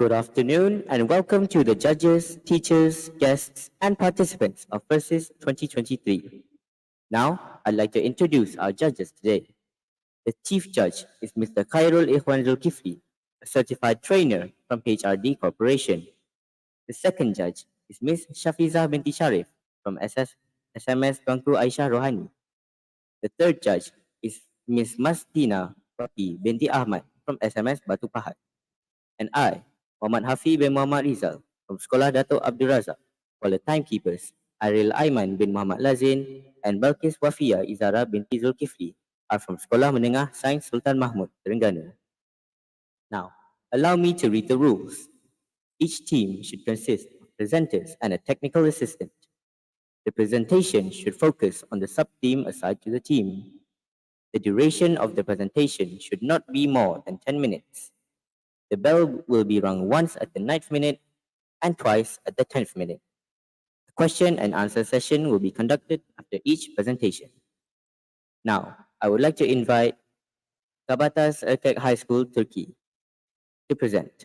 Good afternoon and welcome to the judges, teachers, guests, and participants of Versus 2023. Now, I'd like to introduce our judges today. The Chief Judge is Mr. Khairul Ikhwan Zulkifli, a certified trainer from HRD Corporation. The second judge is Ms. Shafiza binti Sharif from SMS Tuanku Aisyah Rohani. The third judge is Ms. Mastina Wati binti Ahmad from SMS Batu Pahat. And I, Muhammad Hafi bin Muhammad Rizal from Sekolah Dato' Abdul Razak, while the timekeepers, Aril Aiman bin Muhammad Lazin and Balkis Wafia Izara binti Zulkifli are from Sekolah Menengah Sains Sultan Mahmud, Terengganu. Now, allow me to read the rules. Each team should consist of presenters and a technical assistant. The presentation should focus on the sub-theme assigned to the team. The duration of the presentation should not be more than 10 minutes. The bell will be rung once at the 9th minute and twice at the 10th minute. The question and answer session will be conducted after each presentation. Now, I would like to invite KABATAS ERKEK High School, Turkey, to present.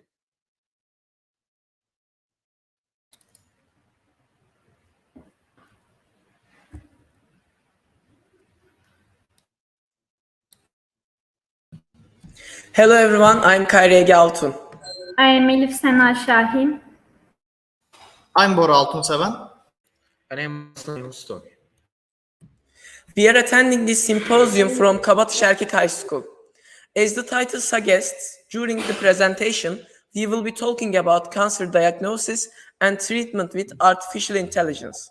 Hello everyone, I'm KABATAS Altun. I am Elif Sena Şahin. I'm Bora Altunseven. And I'm Muslim. We are attending this symposium from KABATAS ERKEK High School. As the title suggests, during the presentation, we will be talking about cancer diagnosis and treatment with artificial intelligence.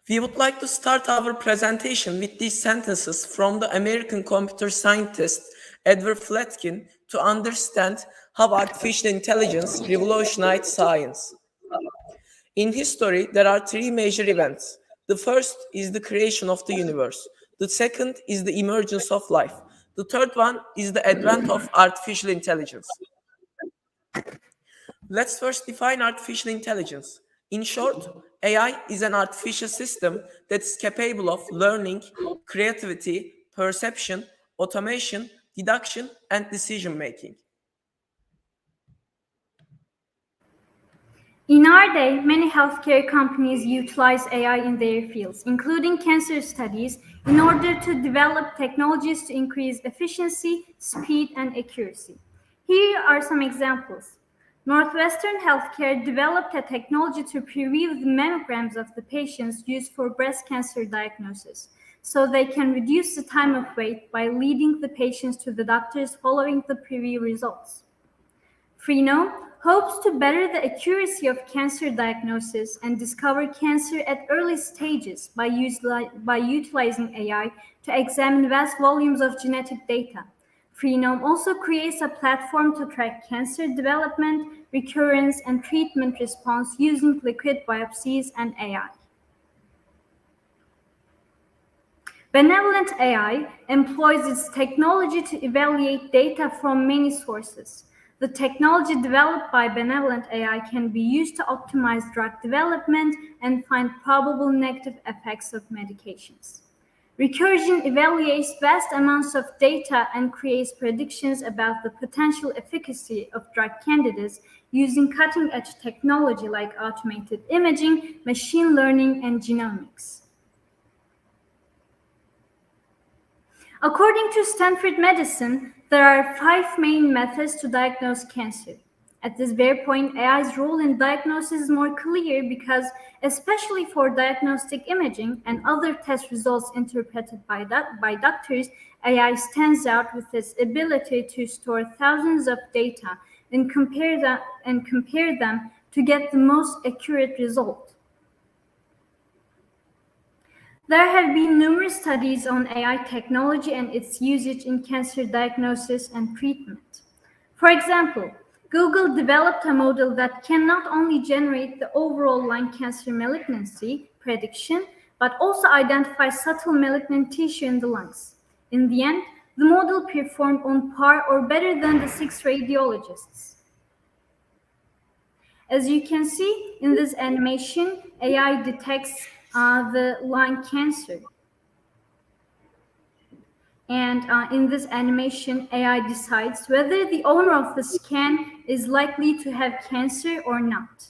We would like to start our presentation with these sentences from the American computer scientist Edward Fletkin to understand how artificial intelligence revolutionized science. In history, there are three major events. The first is the creation of the universe. The second is the emergence of life. The third one is the advent of artificial intelligence. Let's first define artificial intelligence. In short, AI is an artificial system that is capable of learning, creativity, perception, automation, deduction, and decision-making. In our day, many healthcare companies utilize AI in their fields, including cancer studies, in order to develop technologies to increase efficiency, speed, and accuracy. Here are some examples. Northwestern Healthcare developed a technology to preview the mammograms of the patients used for breast cancer diagnosis, so they can reduce the time of wait by leading the patients to the doctors following the preview results. Freenome hopes to better the accuracy of cancer diagnosis and discover cancer at early stages by utilizing AI to examine vast volumes of genetic data. Freenome also creates a platform to track cancer development, recurrence, and treatment response using liquid biopsies and AI. Benevolent AI employs its technology to evaluate data from many sources. The technology developed by Benevolent AI can be used to optimize drug development and find probable negative effects of medications. Recursion evaluates vast amounts of data and creates predictions about the potential efficacy of drug candidates using cutting-edge technology like automated imaging, machine learning, and genomics. According to Stanford Medicine, there are 5 main methods to diagnose cancer. At this very point, AI's role in diagnosis is more clear because, especially for diagnostic imaging and other test results interpreted by doctors, AI stands out with its ability to store thousands of data and compare them to get the most accurate result. There have been numerous studies on AI technology and its usage in cancer diagnosis and treatment. For example, Google developed a model that can not only generate the overall lung cancer malignancy prediction, but also identify subtle malignant tissue in the lungs. In the end, the model performed on par or better than the 6 radiologists. As you can see in this animation, AI detects the lung cancer. And in this animation, AI decides whether the owner of the scan is likely to have cancer or not.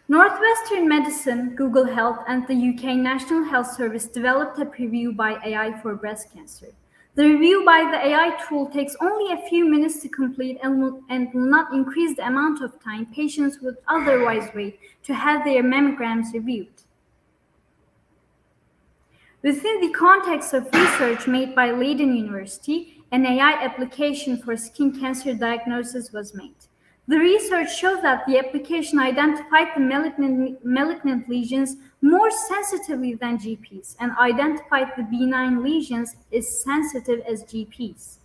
Northwestern Medicine, Google Health, and the UK National Health Service developed a preview by AI for breast cancer. The review by the AI tool takes only a few minutes to complete and will not increase the amount of time patients would otherwise wait to have their mammograms reviewed. Within the context of research made by Leiden University, an AI application for skin cancer diagnosis was made. The research showed that the application identified the malignant lesions more sensitively than GPs and identified the benign lesions as sensitive as GPs.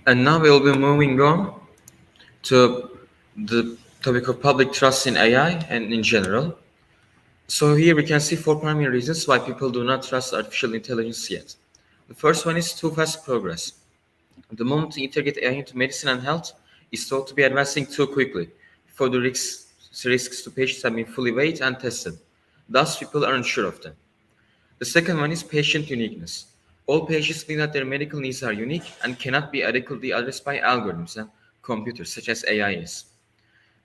And now we'll be moving on to the topic of public trust in AI and in general. So here we can see 4 primary reasons why people do not trust artificial intelligence yet. The first one is too fast progress. The moment to integrate AI into medicine and health is thought to be advancing too quickly before the risks to patients have been fully weighed and tested. Thus, people are unsure of them. The second one is patient uniqueness. All patients believe that their medical needs are unique and cannot be adequately addressed by algorithms and computers, such as AI is.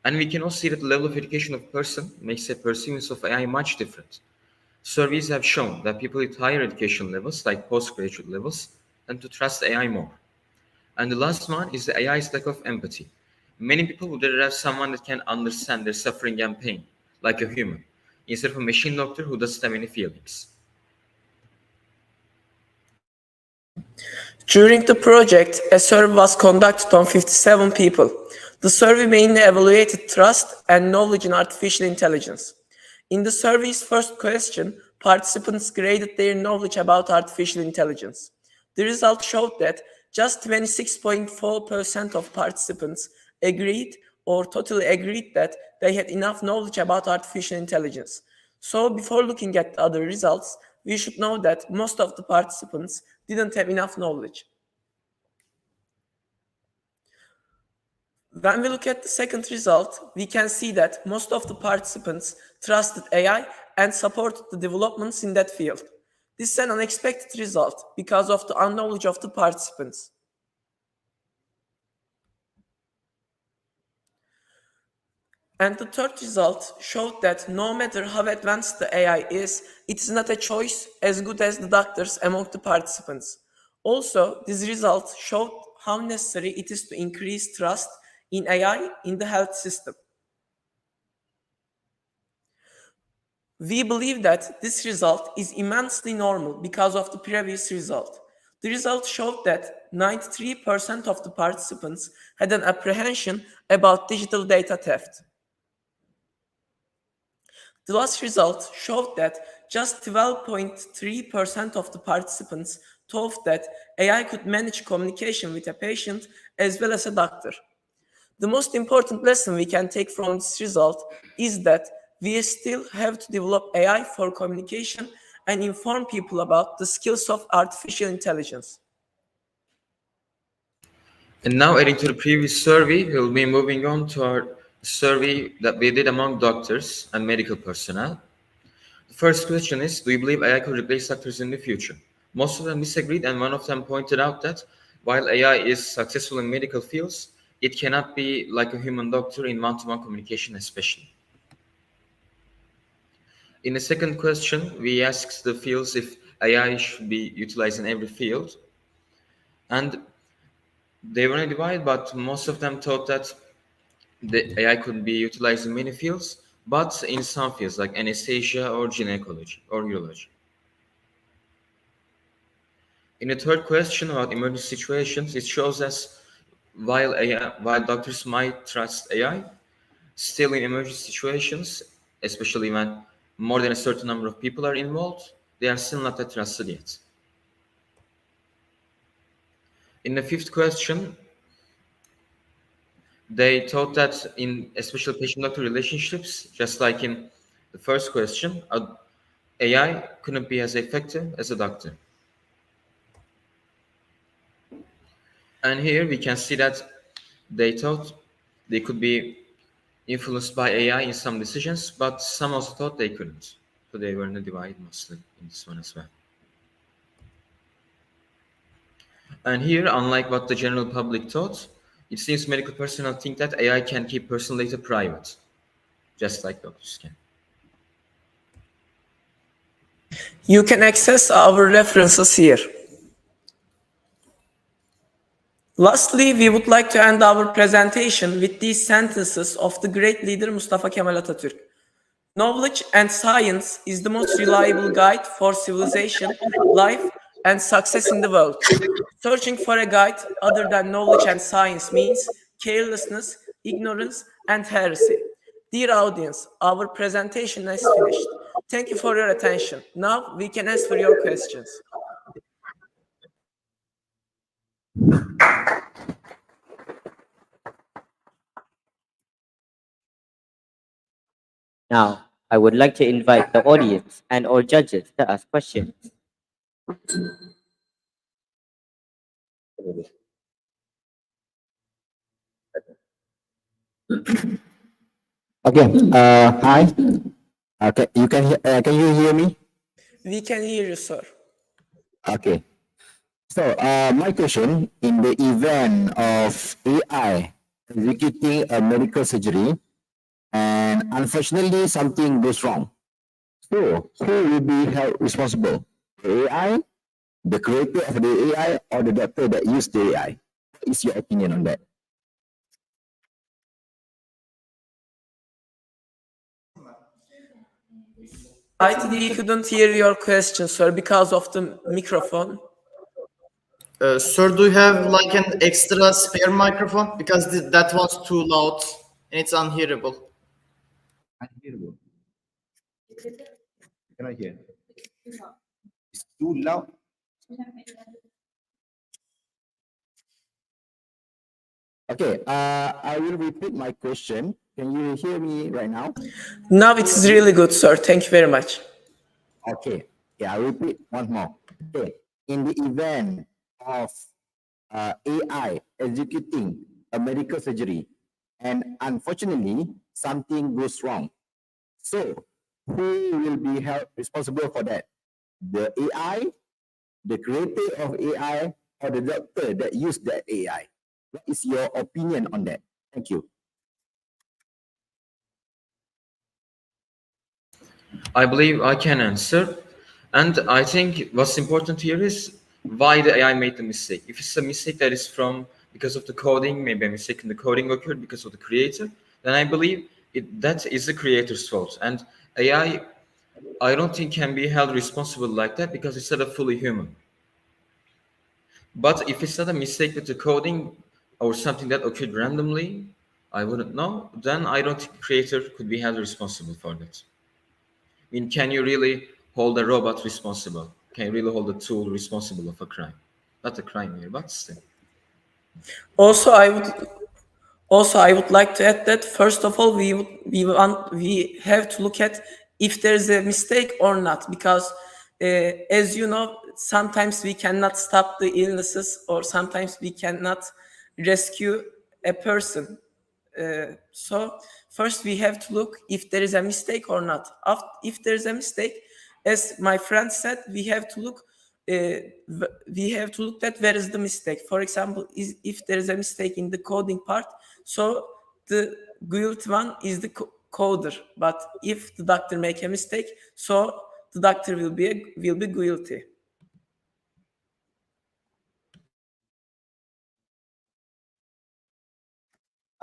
And we can also see that the level of education of a person makes a perceivance of AI much different. Surveys have shown that people with higher education levels, like postgraduate levels, tend to trust AI more. And the last one is the AI's lack of empathy. Many people would rather have someone that can understand their suffering and pain, like a human, instead of a machine doctor who doesn't have any feelings. During the project, a survey was conducted on 57 people. The survey mainly evaluated trust and knowledge in artificial intelligence. In the survey's first question, participants graded their knowledge about artificial intelligence. The results showed that just 26.4% of participants agreed or totally agreed that they had enough knowledge about artificial intelligence. So before looking at the other results, we should know that most of the participants didn't have enough knowledge. When we look at the second result, we can see that most of the participants trusted AI and supported the developments in that field. This is an unexpected result because of the unknowledge of the participants. And the third result showed that no matter how advanced the AI is, it is not a choice as good as the doctors among the participants. Also, this result showed how necessary it is to increase trust in AI in the health system. We believe that this result is immensely normal because of the previous result. The result showed that 93% of the participants had an apprehension about digital data theft. The last result showed that just 12.3% of the participants thought that AI could manage communication with a patient as well as a doctor. The most important lesson we can take from this result is that we still have to develop AI for communication and inform people about the skills of artificial intelligence. And now, adding to the previous survey, we'll be moving on to our survey that we did among doctors and medical personnel. The first question is, do you believe AI could replace doctors in the future? Most of them disagreed, and one of them pointed out that while AI is successful in medical fields, it cannot be like a human doctor in one-to-one communication especially. In the second question, we asked the fields if AI should be utilized in every field. And they were divided, but most of them thought that the AI could be utilized in many fields, but in some fields like anesthesia or gynecology or urology. In the third question about emergency situations, it shows us while doctors might trust AI, still in emergency situations, especially when more than a certain number of people are involved, they are still not that trusted yet. In the fifth question, they thought that in especially patient-doctor relationships, just like in the first question, AI couldn't be as effective as a doctor. And here we can see that they thought they could be influenced by AI in some decisions, but some also thought they couldn't. So they were in a divide mostly in this one as well. And here, unlike what the general public thought, it seems medical personnel think that AI can keep personal data private, just like doctors can. You can access our references here. Lastly, we would like to end our presentation with these sentences of the great leader Mustafa Kemal Atatürk. Knowledge and science is the most reliable guide for civilization, life, and success in the world. Searching for a guide other than knowledge and science means carelessness, ignorance, and heresy. Dear audience, our presentation is finished. Thank you for your attention. Now we can answer your questions. Now, I would like to invite the audience and all judges to ask questions. Okay. Hi. Okay. Can you hear me? We can hear you, sir. Okay. So, my question: in the event of AI executing a medical surgery, and unfortunately something goes wrong, so who will be held responsible? The AI, the creator of the AI, or the doctor that used the AI? What is your opinion on that? I think we couldn't hear your question, sir, because of the microphone. Sir, do you have like an extra spare microphone? Because that one's too loud and it's unhearable. Unhearable. Can I hear? It's too loud. Okay, I will repeat my question. Can you hear me right now? Now it's really good, sir. Thank you very much. Okay, yeah, I repeat once more. Okay, in the event of AI executing a medical surgery, and unfortunately something goes wrong, so who will be held responsible for that? The AI, the creator of AI, or the doctor that used that AI? What is your opinion on that? Thank you. I believe I can answer. And I think what's important here is why the AI made the mistake. If it's a mistake that is because of the coding, maybe a mistake in the coding occurred because of the creator, then I believe that is the creator's fault. And AI, I don't think can be held responsible like that because it's not a fully human. But if it's not a mistake with the coding or something that occurred randomly, I wouldn't know, then I don't think the creator could be held responsible for that. I mean, can you really hold a robot responsible? Can you really hold a tool responsible of a crime? Not a crime here, but still. Also, I would like to add that first of all, we have to look at if there is a mistake or not, because as you know, sometimes we cannot stop the illnesses, or sometimes we cannot rescue a person. So first we have to look if there is a mistake or not. If there is a mistake, as my friend said, we have to look at where is the mistake. For example, if there is a mistake in the coding part, so the guilty one is the coder. But if the doctor make a mistake, so the doctor will be guilty.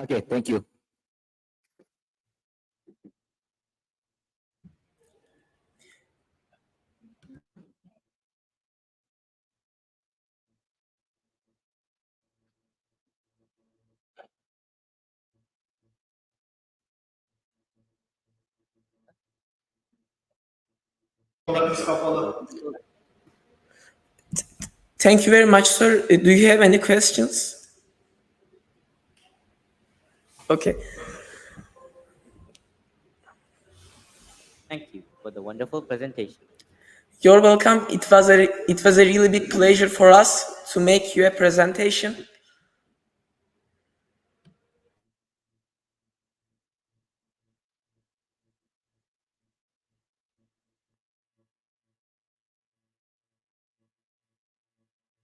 Okay, thank you. Thank you very much, sir. Do you have any questions? Okay. Thank you for the wonderful presentation. You're welcome. It was a really big pleasure for us to make you a presentation.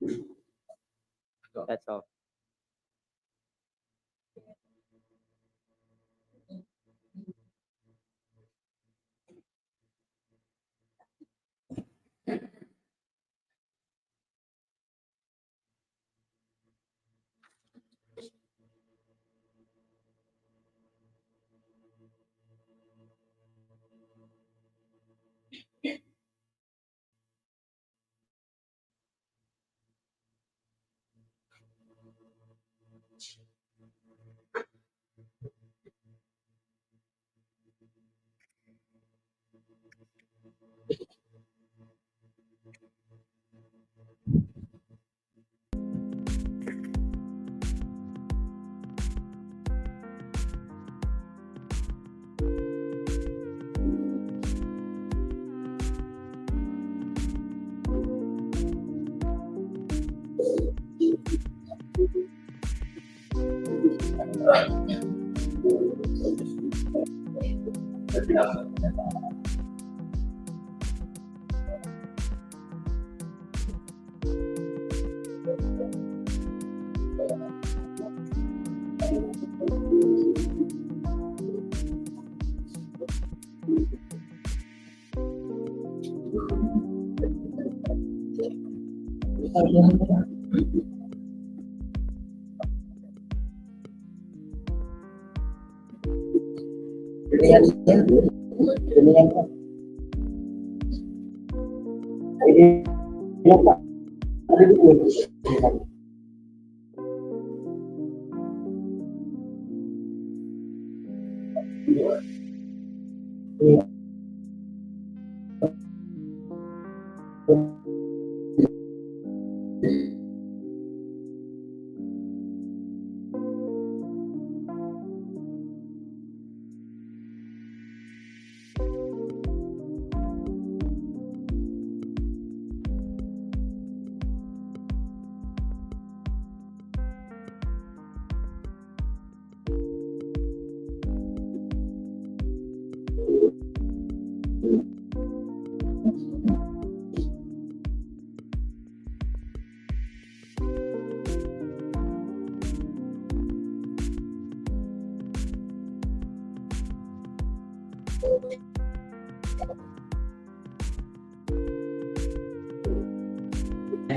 That's all.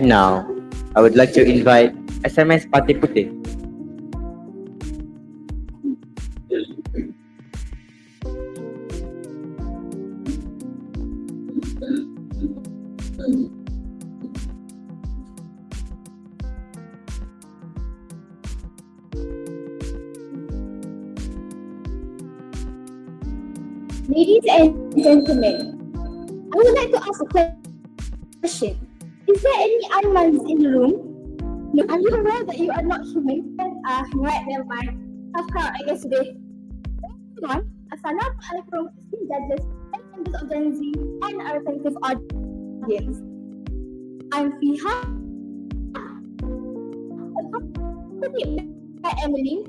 Now, I would like to invite SMS Party Putih. Ladies and gentlemen, I would like to ask a question. Is there any Armans in the room? No, are you aware that you are not human? Right, never mind. Tough crowd, I guess today. Moving on, Assalamu alaikum, esteemed judges, and members of Gen Z and our attentive audience. I'm Fiha, accompanied by Emily,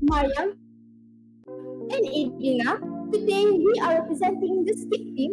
Mariam, and Edina. Today we are representing the SKIP team.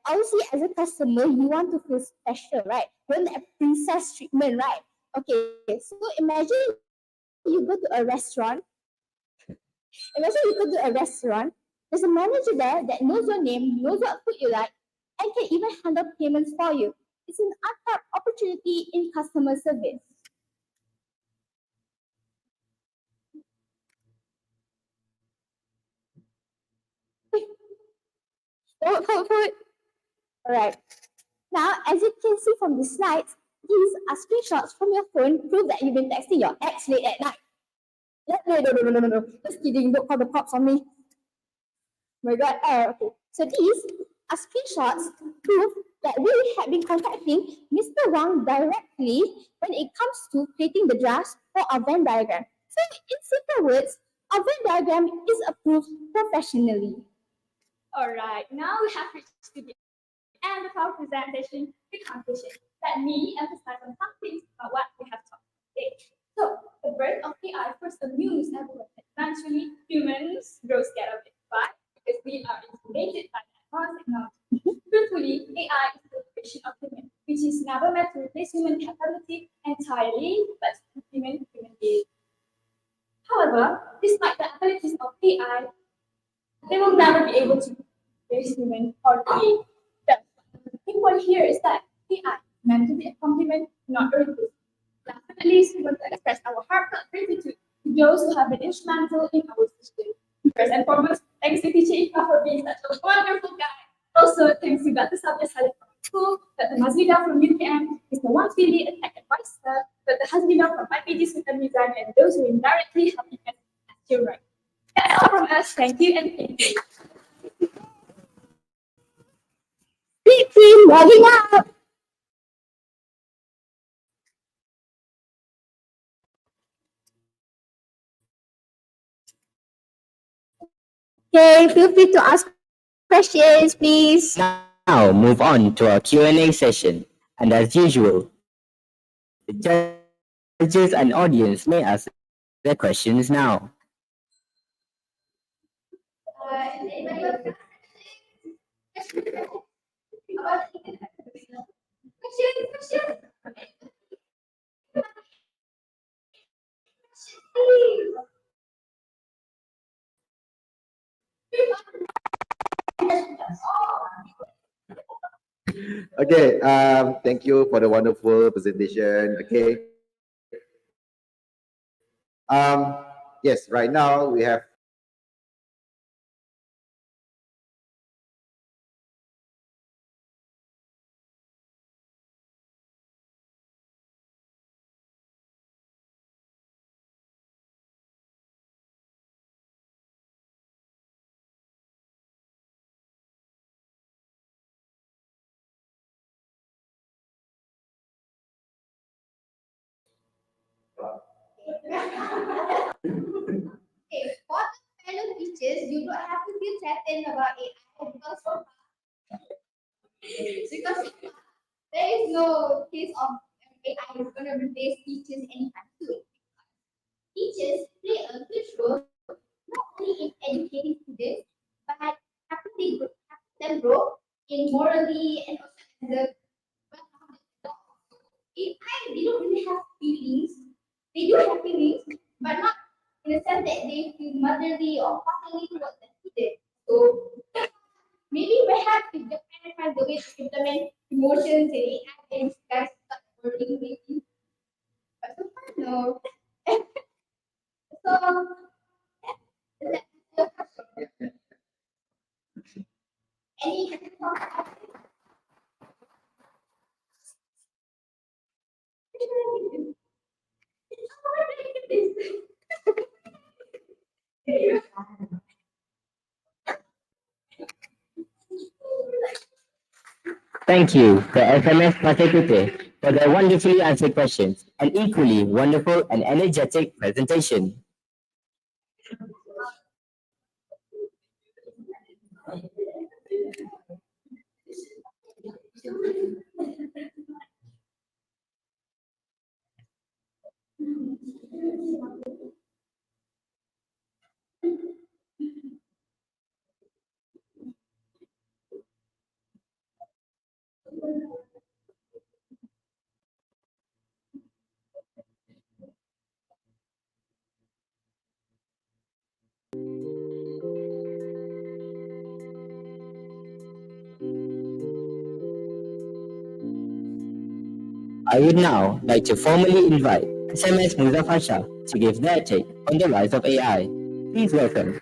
obviously as a customer, you want to feel special, right? You want that princess treatment, right? Okay, so imagine you go to a restaurant. There's a manager there that knows your name, knows what food you like, and can even handle payments for you. It's an untapped opportunity in customer service. Hold. Alright. Now, as you can see from the slides, these are screenshots from your phone prove that you've been texting your ex late at night. No. Just kidding. Don't call the cops on me. My God. Okay. So these are screenshots prove that we have been contacting Mr. Wang directly when it comes to creating the drafts for our Venn diagram. So in simple words, our Venn diagram is approved professionally. Alright, now we have reached to the end of our presentation, the conclusion. Let me emphasize on some things about what we have talked today. So, the birth of AI first amused everyone. Eventually, humans grow scared of it. Why? Because we are intimidated by advanced technology. Truthfully, AI is the creation of human, which is never meant to replace human capability entirely, but to complement human beings. However, despite the abilities of AI, they will never be able to replace human or create. The key point here is that AI is meant to be a complement, not a replacement. Last but not least, we want to express our heartfelt gratitude to those who have been instrumental in our system. First and foremost, thanks to Teacher Ika for being such a wonderful guy. Also, thanks to Dr. Sabia Saleh from school, Dr. Mazlida from UTM, Mr. Wanswili, a tech advisor, Dr. Hazlina from IPG System Design, and those who indirectly helping us as children. That's all from us. Thank you and thank you. Big team logging out. Okay, feel free to ask questions, please. Now move on to our Q&A session. And as usual, the judges and audience may ask their questions now. Okay, thank you for the wonderful presentation. Okay. Yes, right now we have Okay, for the fellow teachers, you don't have to feel threatened about AI because there is no case of AI is going to replace teachers anytime soon. Teachers play a huge role not only in educating students, but helping them grow in morally and also as a AI, they don't really have feelings. They do have feelings, but not in the sense that they feel motherly or fatherly towards the student. So maybe perhaps if Japan finds a way to implement emotions and AI, then guys start working maybe. But so far, no. So, that's the question. Any Thank you to SMS Pasipute for their wonderfully answered questions and equally wonderful and energetic presentation. I would now like to formally invite SMS MUZAFFAR to give their take on the rise of AI. Please welcome.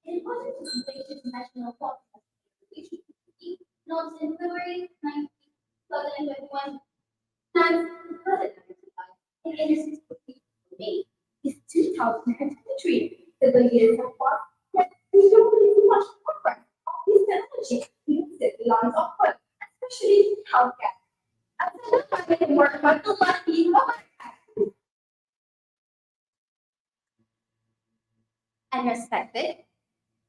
In order to complete international law, launched in February 2021, times in industries made is 2023. The years have passed, yet we don't really see much progress of this technology in the lines of work, especially healthcare. As a private work, but the lucky and respected.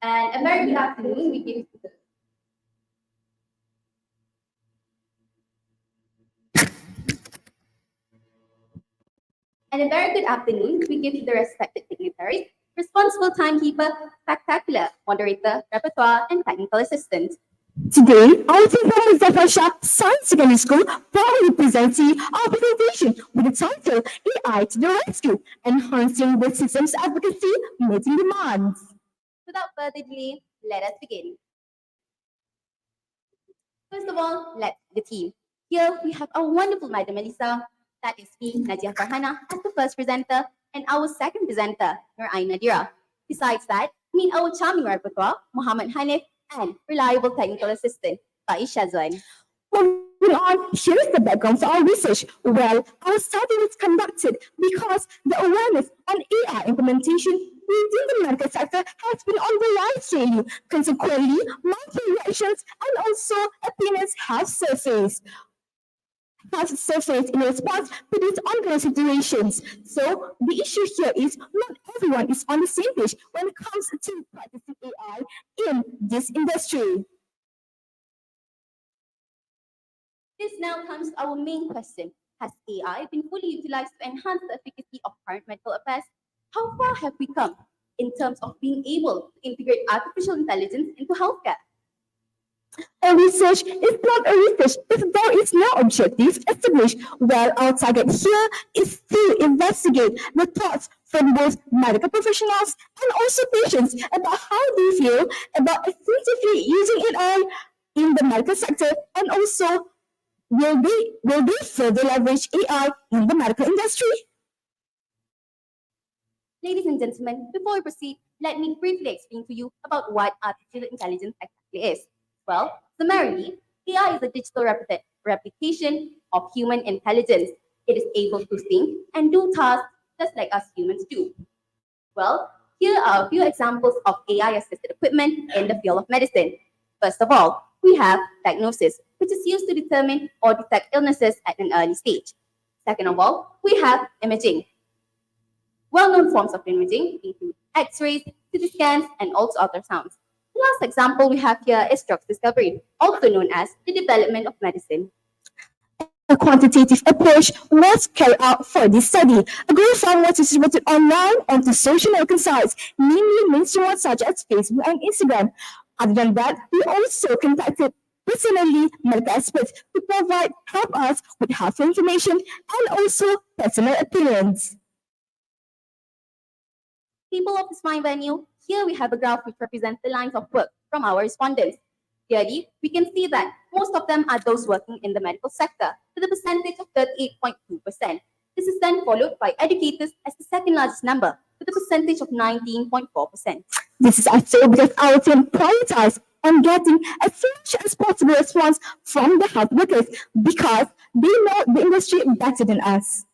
And a very good afternoon. We give And a very good afternoon we give to the respected dignitaries, responsible timekeeper, spectacular, moderator, repertoire, and technical assistant. Today, our team from MUZAFFAR Science Secondary School proudly presents you our presentation with the title AI to the Rescue, Enhancing the System's Advocacy, Meeting Demands. Without further delay, let us begin. First of all, let's the team. Here we have our wonderful Madam Melissa, that is me, Nadia Farhana, as the first presenter, and our second presenter, Nur Nadira. Besides that, meet our charming repertoire, Muhammad Hanif, and reliable technical assistant, Faiz Shazwan. Moving on, here is the background for our research. Well, our study was conducted because the awareness on AI implementation within the medical sector has been on the rise lately. Consequently, multiple reactions and also opinions have surfaced in response to these ongoing situations. So the issue here is not everyone is on the same page when it comes to practicing AI in this industry. This now comes to our main question. Has AI been fully utilized to enhance the efficacy of current medical affairs? How far have we come in terms of being able to integrate artificial intelligence into healthcare? A research is not a research if there is no objective established. Well, our target here is to investigate the thoughts from both medical professionals and also patients about how they feel about effectively using AI in the medical sector, and also will they further leverage AI in the medical industry? Ladies and gentlemen, before we proceed, let me briefly explain to you about what artificial intelligence exactly is. Well, summarily, AI is a digital replication of human intelligence. It is able to think and do tasks just like us humans do. Well, here are a few examples of AI-assisted equipment in the field of medicine. First of all, we have diagnosis, which is used to determine or detect illnesses at an early stage. Second of all, we have imaging. Well-known forms of imaging include X-rays, CT scans, and also ultrasounds. The last example we have here is drug discovery, also known as the development of medicine. A quantitative approach was carried out for this study. A growing form was distributed online onto social networking sites, namely mainstream ones such as Facebook and Instagram. Other than that, we also contacted personally medical experts to help us with helpful information and also personal opinions. People of this fine venue, here we have a graph which represents the lines of work from our respondents. Clearly, we can see that most of them are those working in the medical sector, with a percentage of 38.2%. This is then followed by educators as the second largest number, with a percentage of 19.4%. This is actually because our team prioritized on getting as much as possible response from the health workers because they know the industry better than us.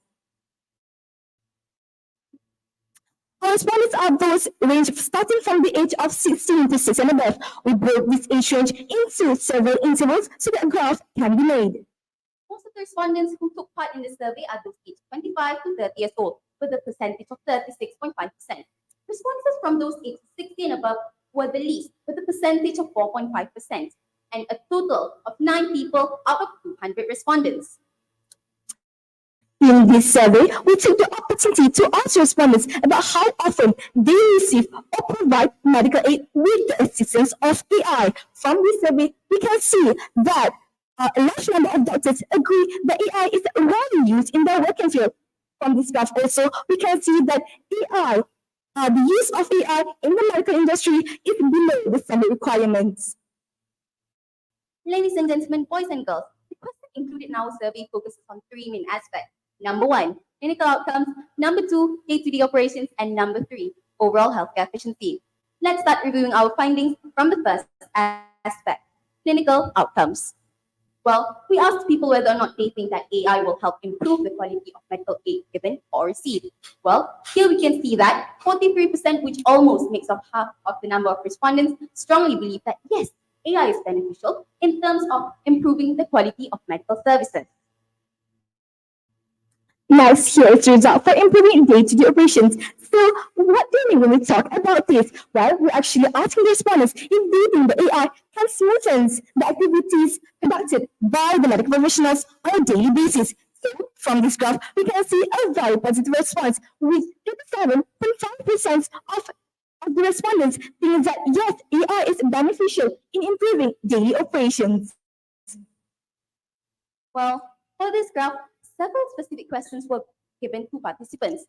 Our respondents are those ranged starting from the age of 16 to 6 and above. We broke this age range into several intervals so that a graph can be made. Most of the respondents who took part in the survey are those aged 25 to 30 years old, with a percentage of 36.5%. Responses from those aged 60 and above were the least, with a percentage of 4.5%, and a total of 9 people out of 200 respondents. In this survey, we took the opportunity to ask respondents about how often they receive or provide medical aid with the assistance of AI. From this survey, we can see that a large number of doctors agree that AI is rarely used in their working field. From this graph also, we can see that AI, the use of AI in the medical industry is below the standard requirements. Ladies and gentlemen, boys and girls, the question included in our survey focuses on three main aspects. Number one, clinical outcomes. Number two, day-to-day operations. And number three, overall healthcare efficiency. Let's start reviewing our findings from the first aspect, clinical outcomes. Well, we asked people whether or not they think that AI will help improve the quality of medical aid given or received. Well, here we can see that 43%, which almost makes up half of the number of respondents, strongly believe that yes, AI is beneficial in terms of improving the quality of medical services. Next, here is the result for improving day-to-day operations. So, what do we mean when we talk about this? Well, we're actually asking the respondents if they think the AI can smoothen the activities conducted by the medical professionals on a daily basis. So, from this graph, we can see a very positive response with 87.5% of the respondents think that yes, AI is beneficial in improving daily operations. Well, for this graph, several specific questions were given to participants.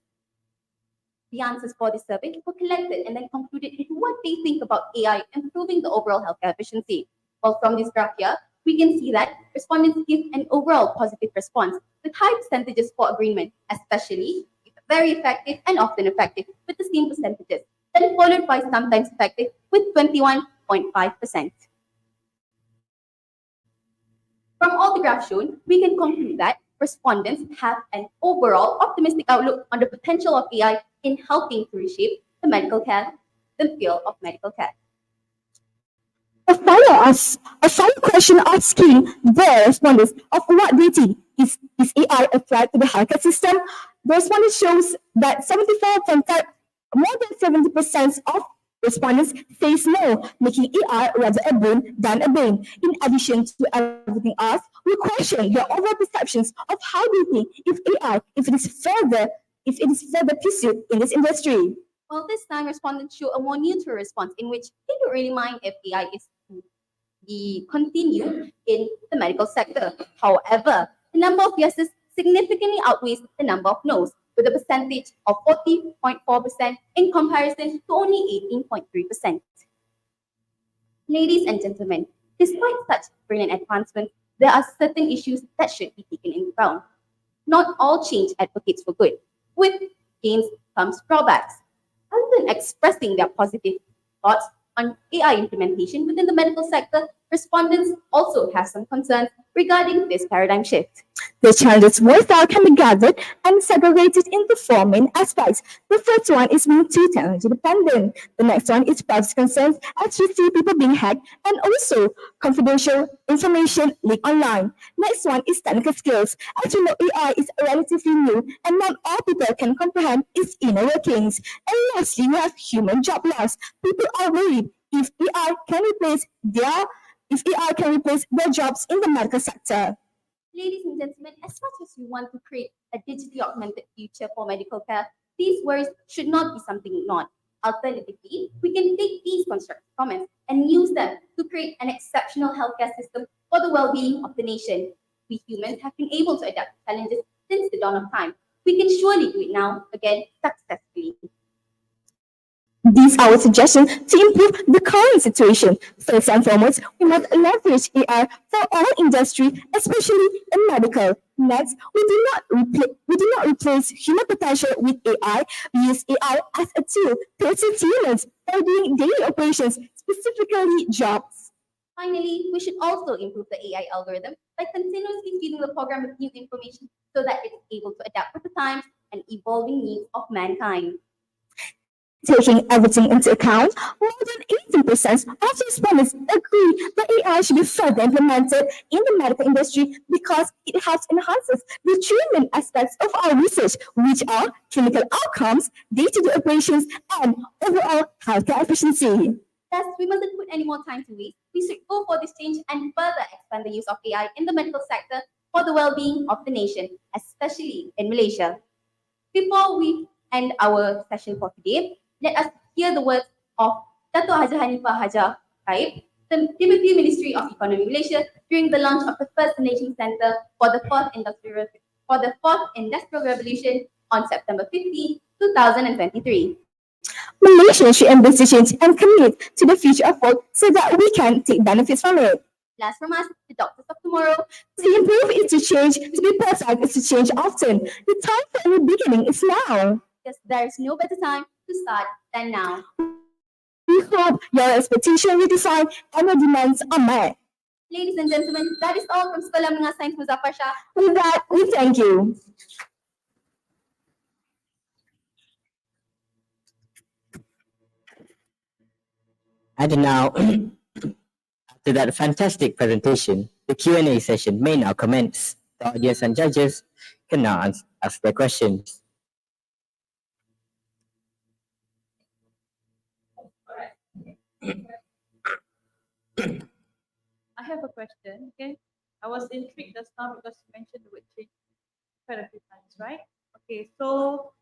The answers for this survey were collected and then concluded into what they think about AI improving the overall healthcare efficiency. Well, from this graph here, we can see that respondents give an overall positive response with high percentages for agreement, especially very effective and often effective with the same percentages, then followed by sometimes effective with 21.5%. From all the graphs shown, we can conclude that respondents have an overall optimistic outlook on the potential of AI in helping to reshape the field of medical care. A final question asking the respondents of what they think is AI a threat to the healthcare system. The response shows that 74.5, more than 70% of respondents says no, making AI rather a boon than a bane. In addition to everything else, we question their overall perceptions of how they think if AI, if it is further pursued in this industry. Well, this time respondents show a more neutral response in which they don't really mind if AI is to be continued in the medical sector. However, the number of yeses significantly outweighs the number of no's, with a percentage of 40.4% in comparison to only 18.3%. Ladies and gentlemen, despite such brilliant advancements, there are certain issues that should be taken into account. Not all change advocates for good. With gains comes drawbacks. Other than expressing their positive thoughts on AI implementation within the medical sector, respondents also have some concerns regarding this paradigm shift. The challenges worthwhile can be gathered and segregated into four main aspects. The first one is being too technology dependent. The next one is privacy concerns, as we see people being hacked and also confidential information leaked online. Next one is technical skills. As we know, AI is relatively new and not all people can comprehend its inner workings. And lastly, we have human job loss. People are worried if AI can replace their jobs in the medical sector. Ladies and gentlemen, as much as we want to create a digitally augmented future for medical care, these worries should not be something ignored. Alternatively, we can take these constructive comments and use them to create an exceptional healthcare system for the well-being of the nation. We humans have been able to adapt to challenges since the dawn of time. We can surely do it now, again, successfully. These are our suggestions to improve the current situation. First and foremost, we must leverage AI for all industry, especially in medical. Next, we do not replace human potential with AI. We use AI as a tool to assist humans by doing daily operations, specifically jobs. Finally, we should also improve the AI algorithm by continuously feeding the program with new information so that it's able to adapt with the times and evolving needs of mankind. Taking everything into account, more than 80% of respondents agree that AI should be further implemented in the medical industry because it helps enhances the treatment aspects of our research, which are clinical outcomes, day-to-day operations, and overall healthcare efficiency. Thus, we mustn't put any more time to waste. We should go for this change and further expand the use of AI in the medical sector for the well-being of the nation, especially in Malaysia. Before we end our session for today, let us hear the words of Dato' Haja Hanifah Haja Taib, the Deputy Ministry of Economy Malaysia, during the launch of the first Nation Center for the Fourth Industrial Revolution on September 15, 2023. Malaysia should embrace the change and commit to the future of work so that we can take benefits from it. Last from us, the doctors of tomorrow. To improve is to change, to be perfect is to change often. The time for a new beginning is now. Because there is no better time to start than now. We hope your expectations will define and your demands are met. Ladies and gentlemen, that is all from Sekolah Menengah Sains MUZAFFAR SHAH. With that, we thank you. And now, after that fantastic presentation, the Q&A session may now commence. The audience and judges can now ask their questions. I have a question, okay? I was intrigued just now because you mentioned the word change quite a few times, right? Okay, so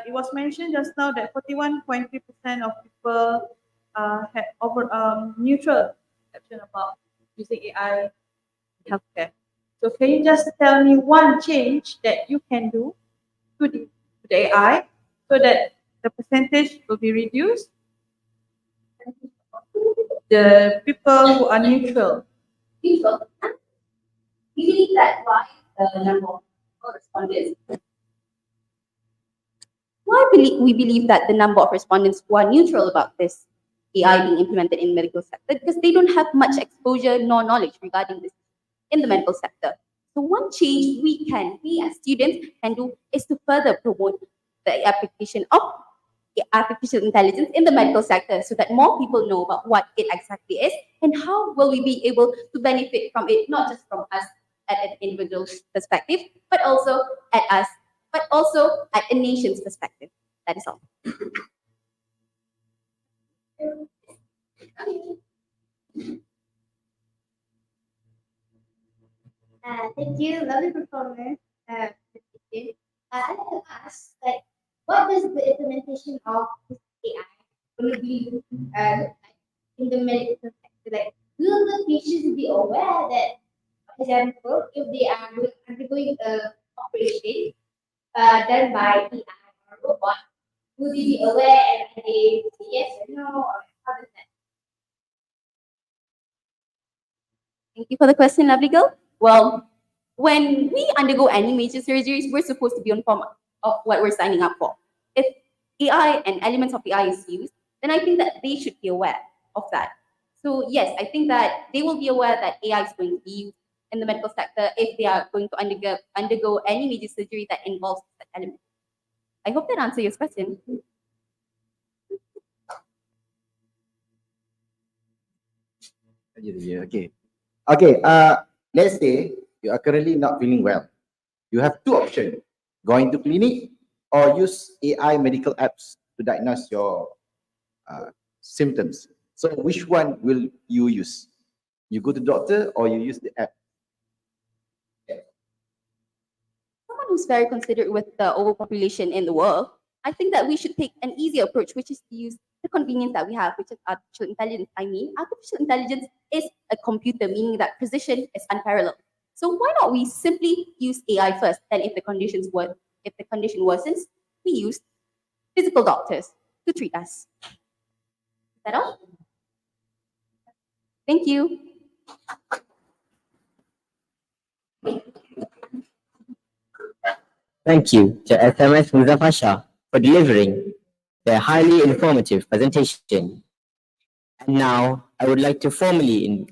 it was mentioned just now that 41.3% of people had neutral perception about using AI in healthcare. So can you just tell me one change that you can do to the AI so that the percentage will be reduced? The people who are neutral. Neutral. We believe that the number of respondents. We believe that the number of respondents who are neutral about this AI being implemented in the medical sector, because they don't have much exposure nor knowledge regarding this in the medical sector. So one change we as students can do is to further promote the application of artificial intelligence in the medical sector so that more people know about what it exactly is and how will we be able to benefit from it, not just from us at an individual perspective, but also at a nation's perspective. That is all. Thank you, lovely performer. I'd like to ask, like, what does the implementation of this AI going to be in the medical sector? Like, will the patients be aware that, for example, if they are undergoing a operation done by AI or robot, will they be aware and they say yes or no, or how does that? Thank you for the question, lovely girl. Well, when we undergo any major surgeries, we're supposed to be informed of what we're signing up for. If AI and elements of AI is used, then I think that they should be aware of that. So yes, I think that they will be aware that AI is going to be used in the medical sector if they are going to undergo any major surgery that involves that element. I hope that answers your question. Okay. Okay, let's say you are currently not feeling well. You have two options, going to clinic or use AI medical apps to diagnose your symptoms. So which one will you use? You go to doctor or you use the app? Someone who's very considerate with the overpopulation in the world, I think that we should take an easy approach, which is to use the convenience that we have, which is artificial intelligence. I mean, artificial intelligence is a computer, meaning that precision is unparalleled. So why not we simply use AI first? Then if the condition worsens, we use physical doctors to treat us. Is that all? Thank you. Thank you to SMS MUZAFFAR SHAH for delivering their highly informative presentation. And now, I would like to formally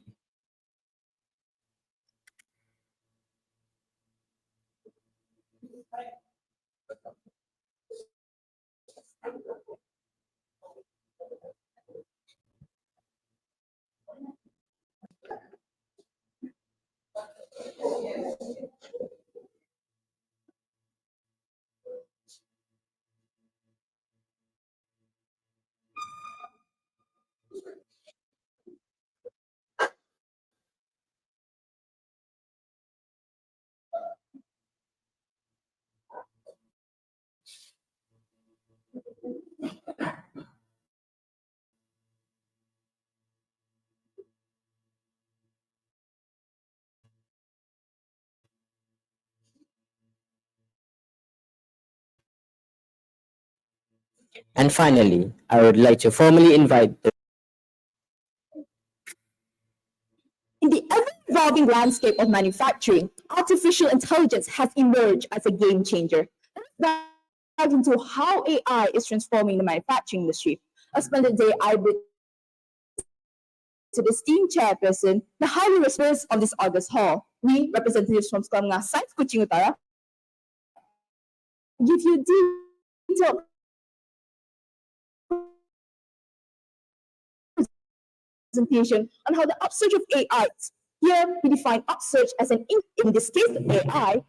And finally, I would like to formally invite the In the ever-evolving landscape of manufacturing, artificial intelligence has emerged as a game changer. Let's dive into how AI is transforming the manufacturing industry. A splendid day, I bid to the esteemed chairperson, the highly respected of this August Hall. We, representatives from Sekolah Science Kuching Utara, give you detailed presentation on how the upsurge of AI. Here, we define upsurge as in this case, AI,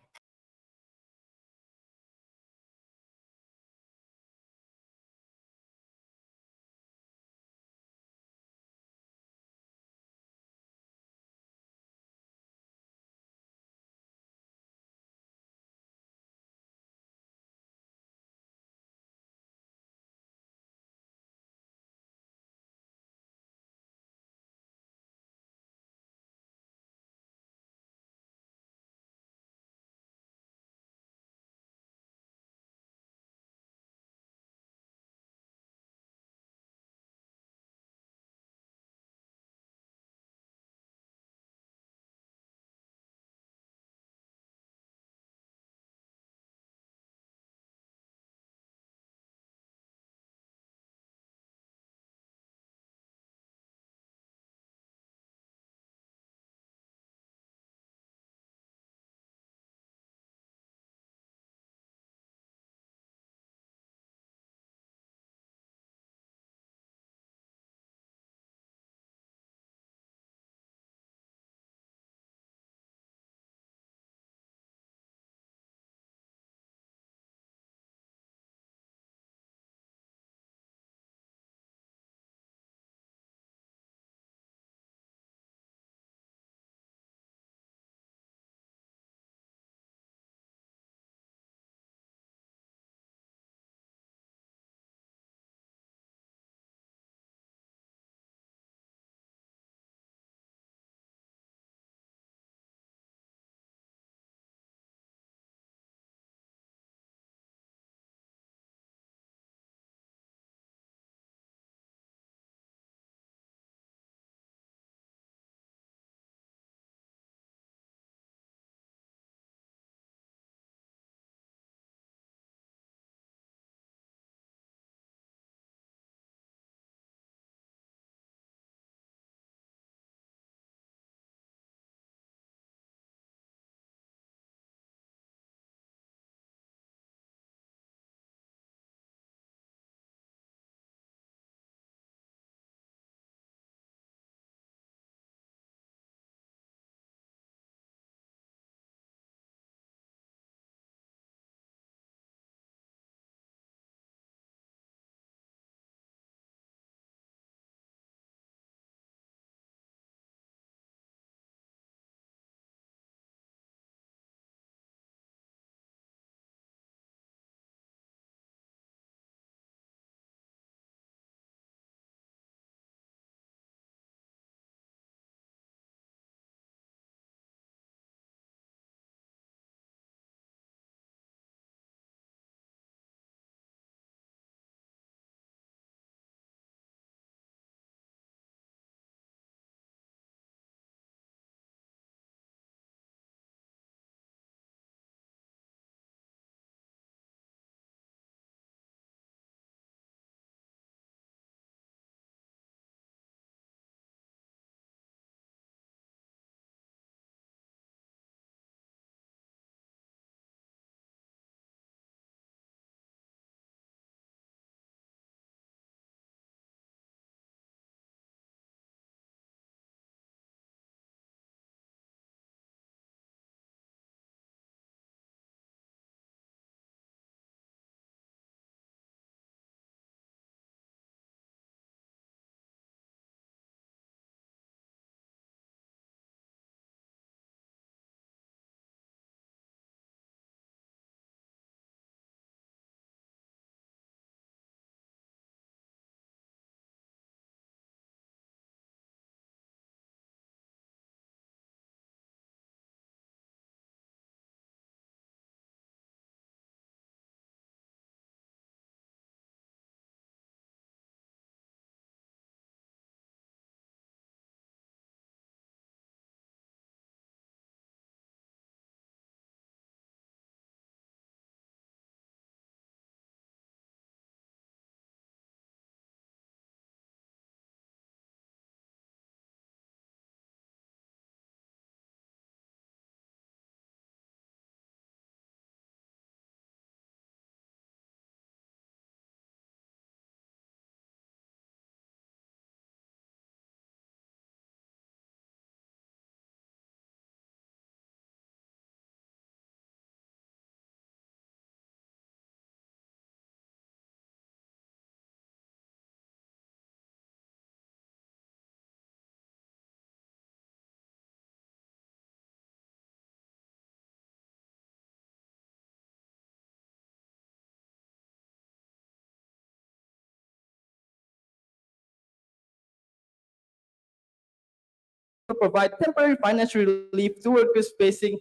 provide temporary financial relief to workers facing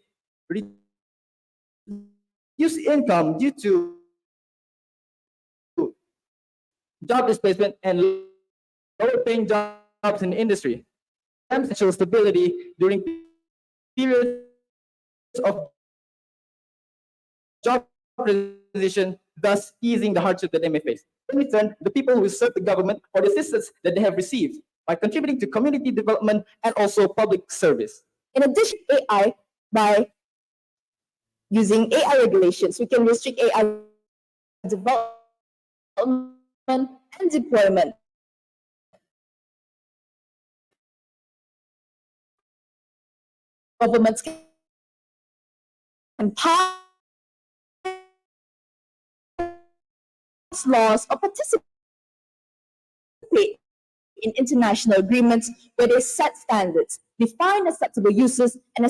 reduced income due to job displacement and lower paying jobs in the industry. Financial stability during periods of job transition, thus easing the hardship that they may face. In return, the people will serve the government for the assistance that they have received by contributing to community development and also public service. In addition to AI, by using AI regulations, we can restrict AI development and deployment. Governments can pass laws or participate in international agreements where they set standards, define acceptable uses, and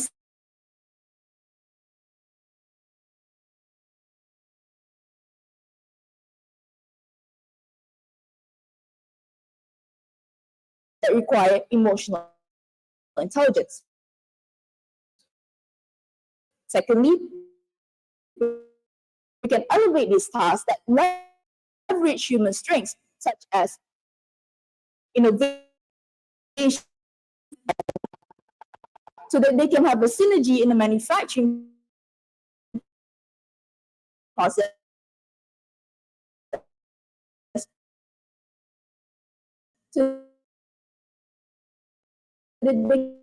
that require emotional intelligence. Secondly, we can elevate these tasks that leverage human strengths, such as innovation, so that they can have a synergy in the manufacturing process. So that they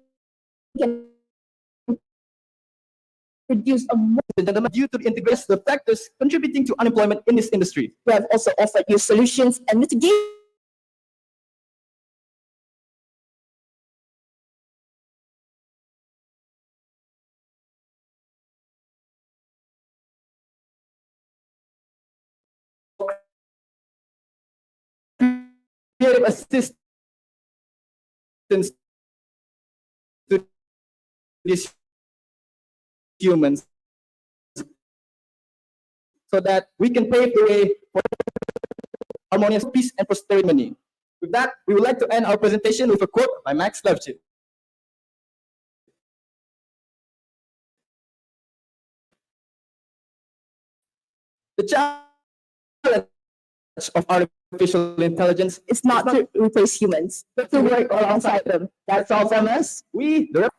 can produce a more due to the integration of factors contributing to unemployment in this industry. We have also offered you solutions and mitigation creative assistance to these humans so that we can pave the way for harmonious peace and prosperity. With that, we would like to end our presentation with a quote by Max Levchin. The challenge of artificial intelligence is not to replace humans, but to work alongside them. That's all from us. We, the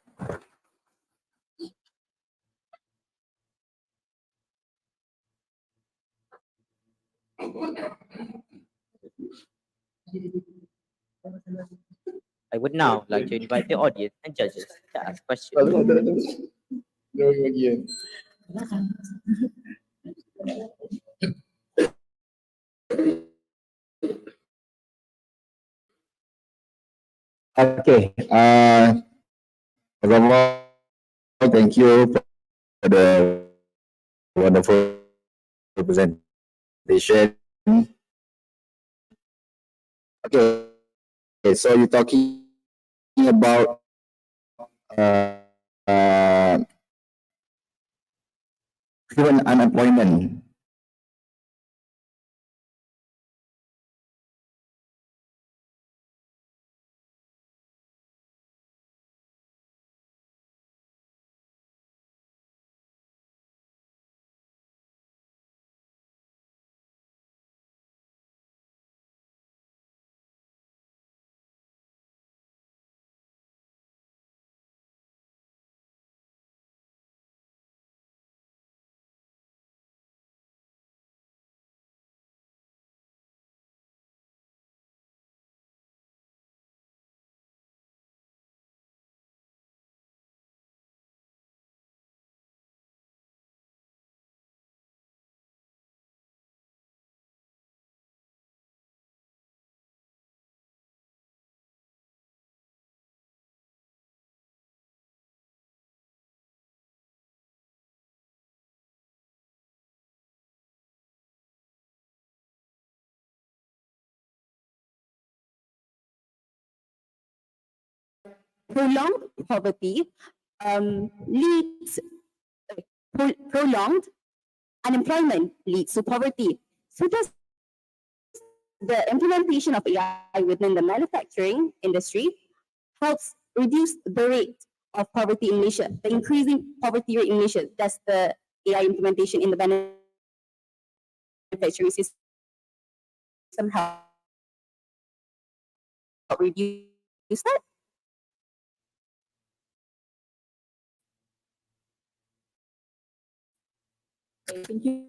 I would now like to invite the audience and judges to ask questions. Okay. First of all, thank you for the wonderful presentation. Okay. So you're talking about human unemployment. Prolonged poverty leads prolonged unemployment leads to poverty. So does the implementation of AI within the manufacturing industry helps reduce the rate of poverty in Malaysia, the increasing poverty rate in Malaysia. Does the AI implementation in the manufacturing system help reduce that? Thank you.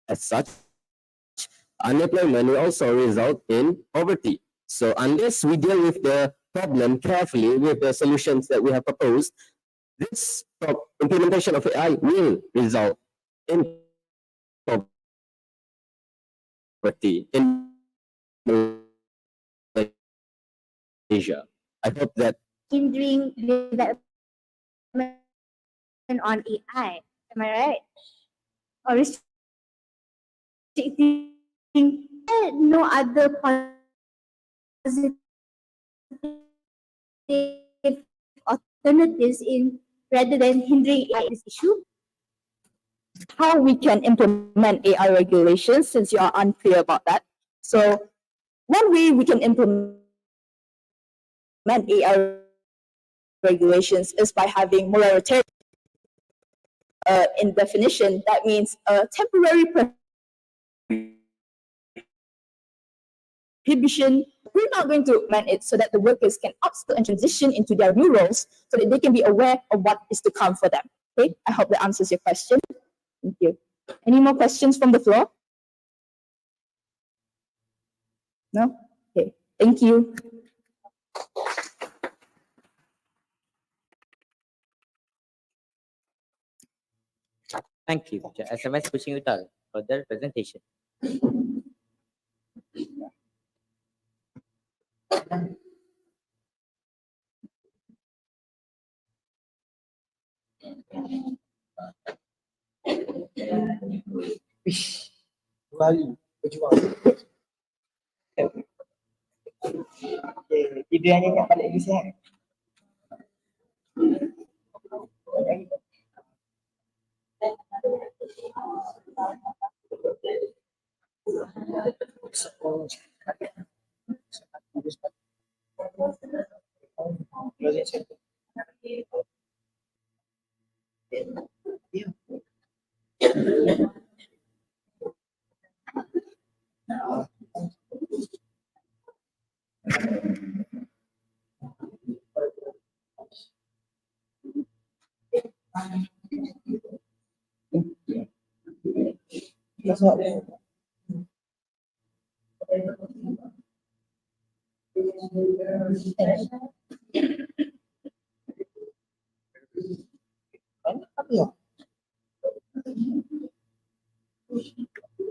As such, unemployment will also result in poverty. So unless we deal with the problem carefully with the solutions that we have proposed, this implementation of AI will result in poverty in Malaysia. I hope that hindering development on AI. Am I right? Or restricting no other positive alternatives in rather than hindering AI this issue? How we can implement AI regulations, since you are unclear about that. So one way we can implement AI regulations is by having moratorium. In definition, that means a temporary prohibition. We're not going to implement it so that the workers can upskill and transition into their new roles so that they can be aware of what is to come for them. Okay, I hope that answers your question. Thank you. Any more questions from the floor? No? Okay, thank you. Thank you to SMS Kuching Utara for their presentation. Tidur yang nyenyak balik lagi sihat. Apa ya?